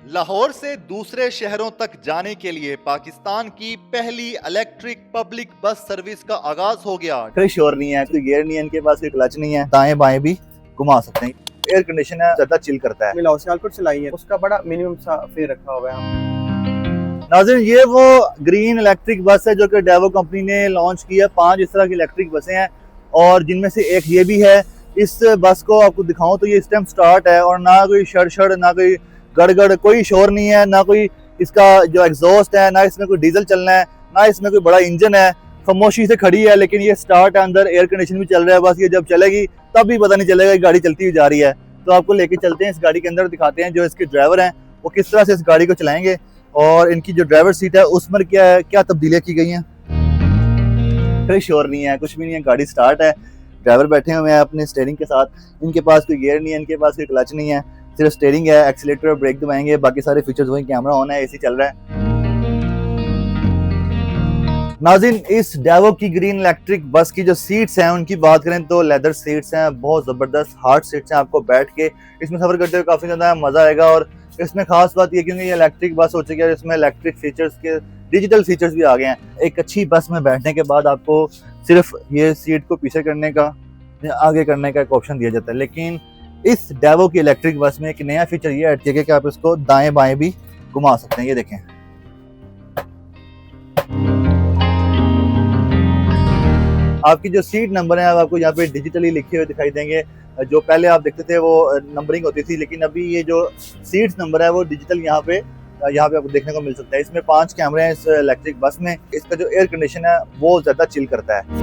लाहौर से दूसरे शहरों तक जाने के लिए पाकिस्तान की पहली इलेक्ट्रिक पब्लिक बस सर्विस का आगाज हो गया। कोई शोर नहीं है, कोई गियर नहीं है, इनके पास कोई क्लच नहीं है, दाएं बाएं भी घुमा सकते हैं। एयर कंडीशन है, ज्यादा चिल करता है। लाहौर सियालकोट चलाई है, उसका बड़ा मिनिमम सा फेयर रखा हुआ है। नाज़रीन, ये वो ग्रीन इलेक्ट्रिक बस है जो कि डेवो कंपनी ने लॉन्च की है। 5 इस तरह की इलेक्ट्रिक बसें हैं और जिनमें से एक ये भी है। इस बस को आपको दिखाऊं तो ये इस टाइम स्टार्ट है और ना कोई शड़ ना कोई गड़गड़, कोई शोर नहीं है, ना कोई इसका जो एग्जॉस्ट है, ना इसमें कोई डीजल चलना है, ना इसमें कोई बड़ा इंजन है। खामोशी से खड़ी है, लेकिन ये स्टार्ट है, अंदर एयर कंडीशन भी चल रहा है। बस ये जब चलेगी तब भी पता नहीं चलेगा कि गाड़ी चलती हुई जा रही है। तो आपको लेके चलते हैं इस गाड़ी के अंदर, दिखाते हैं जो इसके ड्राइवर हैं वो किस तरह से इस गाड़ी को चलाएंगे और इनकी जो ड्राइवर सीट है उसमें क्या तब्दीलियाँ की गई हैं। कोई शोर नहीं है, कुछ भी नहीं है, गाड़ी स्टार्ट है, ड्राइवर बैठे हुए हैं अपने स्टीयरिंग के साथ। इनके पास कोई गियर नहीं है, इनके पास कोई क्लच नहीं है, सिर्फ स्टीयरिंग है, एक्सीलेटर और ब्रेक दबाएंगे, बाकी सारे फीचर्स वही, कैमरा ऑन है, एसी चल रहा है। नाज़रीन, इस डेवो की ग्रीन इलेक्ट्रिक बस की जो सीट्स हैं उनकी बात करें तो लेदर सीट्स हैं, बहुत ज़बरदस्त हार्ड सीट्स हैं। आपको बैठ के इसमें सफ़र करते हुए काफ़ी ज़्यादा मज़ा आएगा। और इसमें खास बात ये क्योंकि ये इलेक्ट्रिक बस हो चुकी है, इसमें इलेक्ट्रिक फीचर्स के डिजिटल फीचर्स भी आ गए हैं। एक अच्छी बस में बैठने के बाद आपको सिर्फ ये सीट को पीछे करने का या आगे करने का एक ऑप्शन दिया जाता है, लेकिन इस डेवो की इलेक्ट्रिक बस में एक नया फीचर ये ऐड किया गया कि आप इसको दाएं बाएं भी घुमा सकते हैं। ये देखें, आपकी जो सीट नंबर है आपको यहाँ पे डिजिटली लिखे हुए दिखाई देंगे। जो पहले आप देखते थे वो नंबरिंग होती थी, लेकिन अभी ये जो सीट्स नंबर है वो डिजिटल यहाँ पे आपको देखने को मिल सकता है। इसमें 5 कैमरे हैं इस इलेक्ट्रिक बस में। इसका जो एयर कंडीशन है वो ज्यादा चिल करता है।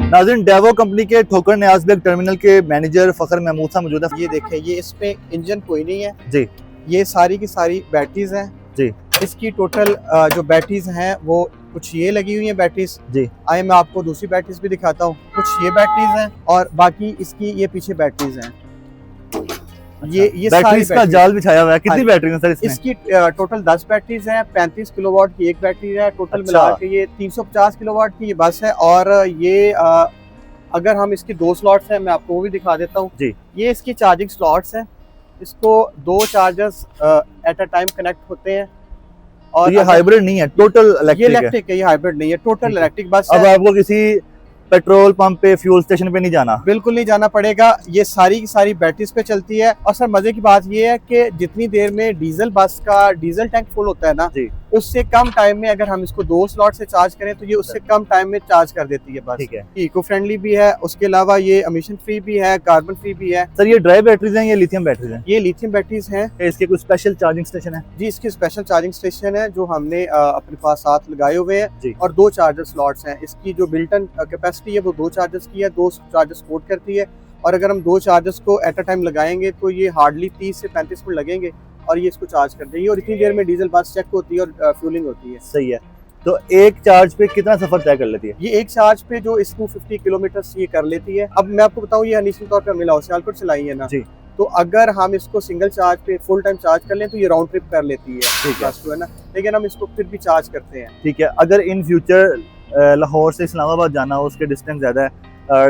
नाज़रीन, डेवो कंपनी के ठोकर न्याज़ बेग टर्मिनल के मैनेजर फखर महमूद साहब मौजूद है। ये देखें, ये इसमें इंजन कोई नहीं है जी, ये सारी की सारी बैटरीज हैं जी। इसकी टोटल जो बैटरीज हैं वो कुछ ये लगी हुई हैं बैटरीज जी। आए मैं आपको दूसरी बैटरीज भी दिखाता हूँ। कुछ ये बैटरीज हैं और बाकी इसकी ये पीछे बैटरीज हैं। ये बैटरीज का जाल बिछाया हुआ है। कितनी बैटरी है सर इसमें? इसकी टोटल 10 बैटरीज हैं। 35 किलोवाट की एक बैटरी है। टोटल अच्छा। मिला के ये 350 किलोवाट की ये बस है। और ये अगर हम इसके 2 स्लॉट्स हैं, मैं आपको वो भी दिखा देता हूँ जी। ये इसकी चार्जिंग स्लॉट्स हैं, इसको 2 chargers at a time connect होते हैं। और तो ये हाइब्रिड नहीं है, टोटल इलेक्ट्रिक है, ये हाइब्रिड नहीं है, टोटल इलेक्ट्रिक बस है। अब आपको किसी पेट्रोल पंप पे, फ्यूल स्टेशन पे नहीं जाना, बिल्कुल नहीं जाना पड़ेगा। ये सारी की सारी बैटरीज पे चलती है। और सर मजे की बात ये है कि जितनी देर में डीजल बस का डीजल टैंक फुल होता है ना जी, उससे कम टाइम में अगर हम इसको 2 स्लॉट से चार्ज करें तो ये उससे कम टाइम में चार्ज कर देती है बस। ठीक है, इको फ्रेंडली भी है, उसके अलावा ये एमिशन फ्री भी है, कार्बन फ्री भी है। सर ये ड्राई बैटरीज हैं, ये लिथियम बैटरीज हैं? ये लिथियम बैटरीज हैं। इसके कुछ स्पेशल चार्जिंग स्टेशन है? जी, इसके स्पेशल चार्जिंग स्टेशन है जो हमने अपने पास साथ लगाए हुए हैं जी। और 2 चार्जर स्लॉट्स हैं। इसकी जो बिल्टन कैपेसिटी है वो 2 चार्जर्स की है, 2 चार्जर सपोर्ट करती है। और अगर हम 2 चार्जर्स को एट अ टाइम लगाएंगे तो ये हार्डली 30 से 35 मिनट लगेंगे और ये इसको चार्ज कर देगी। और इतनी देर में डीजल बस चेक होती है और फ्यूलिंग होती है। सही है। तो एक चार्ज पे कितना सफर तय कर लेती है? ये एक चार्ज पे जो इस 250 किलोमीटर ये कर लेती है। अब मैं आपको बताऊं, ये इनिशियल तौर पर हमने लाहौर सियालकोट चलाई है ना जी, तो अगर हम इसको सिंगल चार्ज पे फुल टाइम चार्ज कर लें तो ये राउंड ट्रिप कर लेती है। ठीक है ना, लेकिन हम इसको फिर भी चार्ज करते हैं। ठीक है। अगर इन फ्यूचर लाहौर से इस्लामाबाद जाना हो, उसके डिस्टेंस ज्यादा है,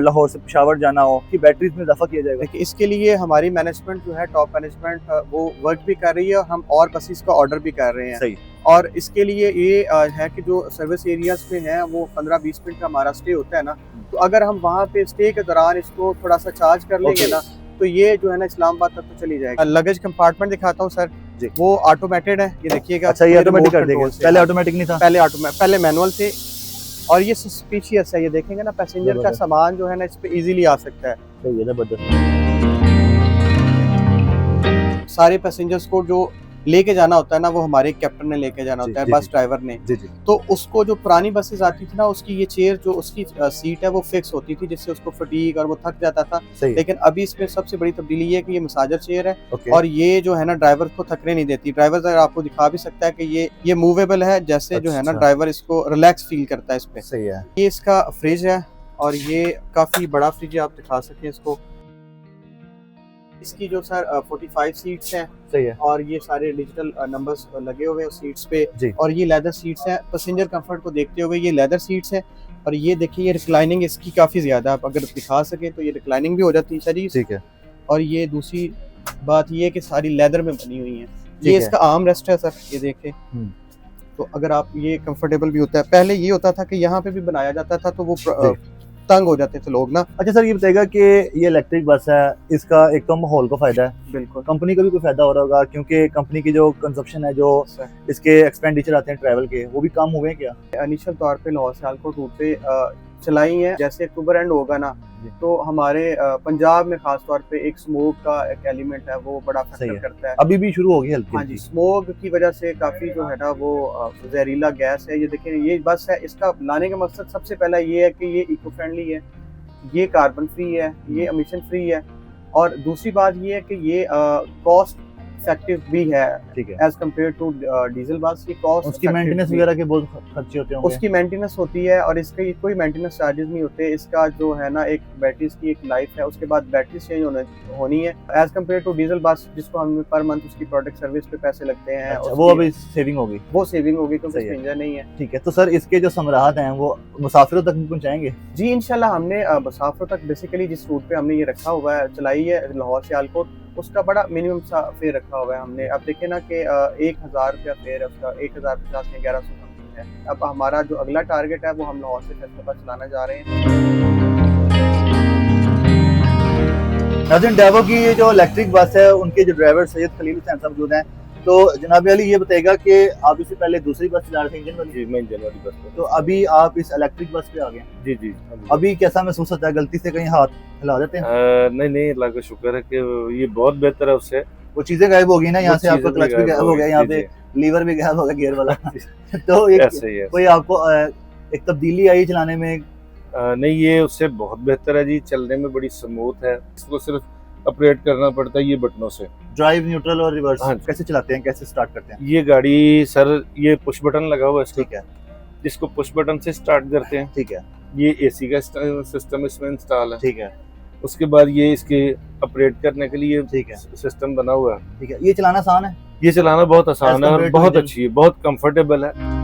लाहौर से पेशावर जाना हो, कि बैटरीज में इजाफा किया जाएगा? देखिए, इसके लिए हमारी मैनेजमेंट जो है, टॉप मैनेजमेंट, वो वर्क भी कर रही है और हम और बसेस का ऑर्डर भी कर रहे हैं। सही। और इसके लिए ये है कि जो सर्विस एरियाज पे हैं वो 15-20 मिनट का हमारा स्टे होता है ना, तो अगर हम वहाँ पे स्टे के दौरान इसको थोड़ा सा चार्ज कर लेंगे ना तो ये जो है ना इस्लामाबाद तक तो चली जाएगी। लगेज कंपार्टमेंट दिखाता हूँ सर जी, वो ऑटोमेटेड है, ये देखिएगा। अच्छा, ये ऑटोमेटिक कर देगा? पहले ऑटोमेटिक नहीं था? पहले मैनुअल थे। और ये सस्पिशियस है, ये देखेंगे ना, पैसेंजर का सामान जो है ना इस पे इजीली आ सकता है। सही है, जबरदस्त। सारे पैसेंजर्स को जो लेके जाना होता है ना वो हमारे कैप्टन ने लेके जाना होता है, बस ड्राइवर ने जी। तो उसको जो पुरानी बसेस आती थी ना, उसकी ये चेयर जो उसकी सीट है वो फिक्स होती थी, जिससे उसको फटीग और वो थक जाता था। लेकिन अभी इसमें सबसे बड़ी तब्दीली ये है कि ये मसाजर चेयर है और ये जो है ना ड्राइवर को थकने नहीं देती। ड्राइवर आपको दिखा भी सकता है कि ये मूवेबल है, जैसे जो है ना ड्राइवर इसको रिलैक्स फील करता है इस पे। सही है। ये इसका फ्रिज है और ये काफी बड़ा फ्रिज है, आप दिखा सकते हैं इसको। इसकी जो सर 45 सीट्स हैं। सही है। और ये सारे डिजिटल नंबर्स लगे हुए हैं सीट्स पे जी। और ये लेदर सीट्स हैं। पैसेंजर कंफर्ट को देखते हुए ये लेदर सीट्स हैं और ये देखिए, ये रिक्लाइनिंग इसकी काफी ज्यादा, आप अगर दिखा सके तो ये रिक्लाइनिंग भी हो जाती है। ठीक है। और ये दूसरी बात ये है कि सारी लेदर में बनी हुई है। ठीक ये है। इसका आर्म रेस्ट है सर, ये देखें। तो अगर आप ये कंफर्टेबल भी होता है, पहले ये होता था कि यहाँ पे भी बनाया जाता था तो वो तंग हो जाते थे लोग ना। अच्छा सर, ये बताएगा कि ये इलेक्ट्रिक बस है, इसका एक तो माहौल को फायदा है, बिल्कुल कंपनी को भी कोई फायदा हो रहा होगा, क्योंकि कंपनी की जो कंजप्शन है, जो इसके एक्सपेंडिचर आते हैं ट्रैवल के, वो भी कम हुए हैं क्या? इनिशियल तौर पे लाहौर सियालकोट रूट पे चलाई है। जैसे अक्टूबर एंड होगा ना तो हमारे पंजाब में खास तौर पे एक स्मोक का एक एलिमेंट है, वो बड़ा फैक्टर करता है। अभी भी शुरू होगी हल्की। हाँ जी, स्मोक की वजह से काफी जो है ना वो जहरीला गैस है। ये देखिए, ये बस है, इसका लाने का मकसद सबसे पहला ये है कि ये इको फ्रेंडली है, ये कार्बन फ्री है, ये एमिशन फ्री है, और दूसरी बात ये है कि ये कॉस्ट इफेक्टिव भी है। ठीक है। एज कम्पेयर टू डीजल बस, ये कॉस्ट उसकी मेंटेनेंस वगैरह के बहुत खर्चे होते होंगे। उसकी मेंटेनेंस होती है और इसके कोई मेंटेनेंस चार्जेस नहीं होते। इसका जो है ना एक बैटरीज की एक लाइफ है, उसके बाद बैटरी चेंज होनी है, एज कम्पेयर टू डीजल बस जिसको हम पर मंथ उसकी प्रोडक्ट सर्विस पे पैसे लगते हैं। अच्छा, वो अभी सेविंग होगी, वो सेविंग होगी क्योंकि इंजन नहीं है। ठीक है। तो सर इसके जो समराहत हैं वो मुसाफिरों तक भी पहुंचाएंगे? जी इंशाल्लाह, हमने मुसाफिरों तक बेसिकली जिस रूट पे हमने ये रखा हुआ है, चलाई है लाहौर सियालकोट, उसका बड़ा मिनिमम सा फेयर रखा हुआ है हमने। अब देखे ना कि 1000 रुपया फेयर है उसका, 1050 में 1100 समथिंग है। अब हमारा जो अगला टारगेट है वो हम लाहौर से फैसलाबाद चलाना जा रहे हैं। नाज़रीन, डेवो की ये जो इलेक्ट्रिक बस है, उनके जो ड्राइवर सैयद खलील हुसैन साहब मौजूद हैं। तो जनाब अली, ये बताएगा कि आप इससे पहले दूसरी बस चला रहे थे, इंजन वाली? जी, मैं इंजन वाली बस पर। तो अभी आप इस इलेक्ट्रिक बस पे आ गए? जी जी। अभी कैसा महसूस होता है? गलती से कहीं हाथ हिला देते हैं? नहीं नहीं, अल्लाह का शुक्र है कि ये बहुत बेहतर है उससे। वो चीजें गायब हो गई ना, यहाँ से आपका क्लच भी गायब हो गया, यहाँ पे लीवर भी गायब हो गया गियर वाला। तो एक कोई आपको एक तब्दीली आई चलाने में? नहीं, ये उससे बहुत बेहतर है जी, चलने में बड़ी स्मूथ है। इसको सिर्फ ऑपरेट करना पड़ता है ये बटनों से। ड्राइव, न्यूट्रल और रिवर्स हाँ, कैसे चलाते हैं, कैसे स्टार्ट करते हैं? ये गाड़ी सर, ये पुश बटन लगा हुआ है इसका। ठीक है। जिसको पुश बटन से स्टार्ट करते हैं। ठीक है। ये एसी का सिस्टम इसमें इंस्टॉल है। ठीक है। उसके बाद ये इसके ऑपरेट करने के लिए ठीक है सिस्टम बना हुआ है। ठीक है। ये चलाना आसान है? ये चलाना बहुत आसान है और बहुत इंजन? अच्छी है, बहुत कंफर्टेबल है।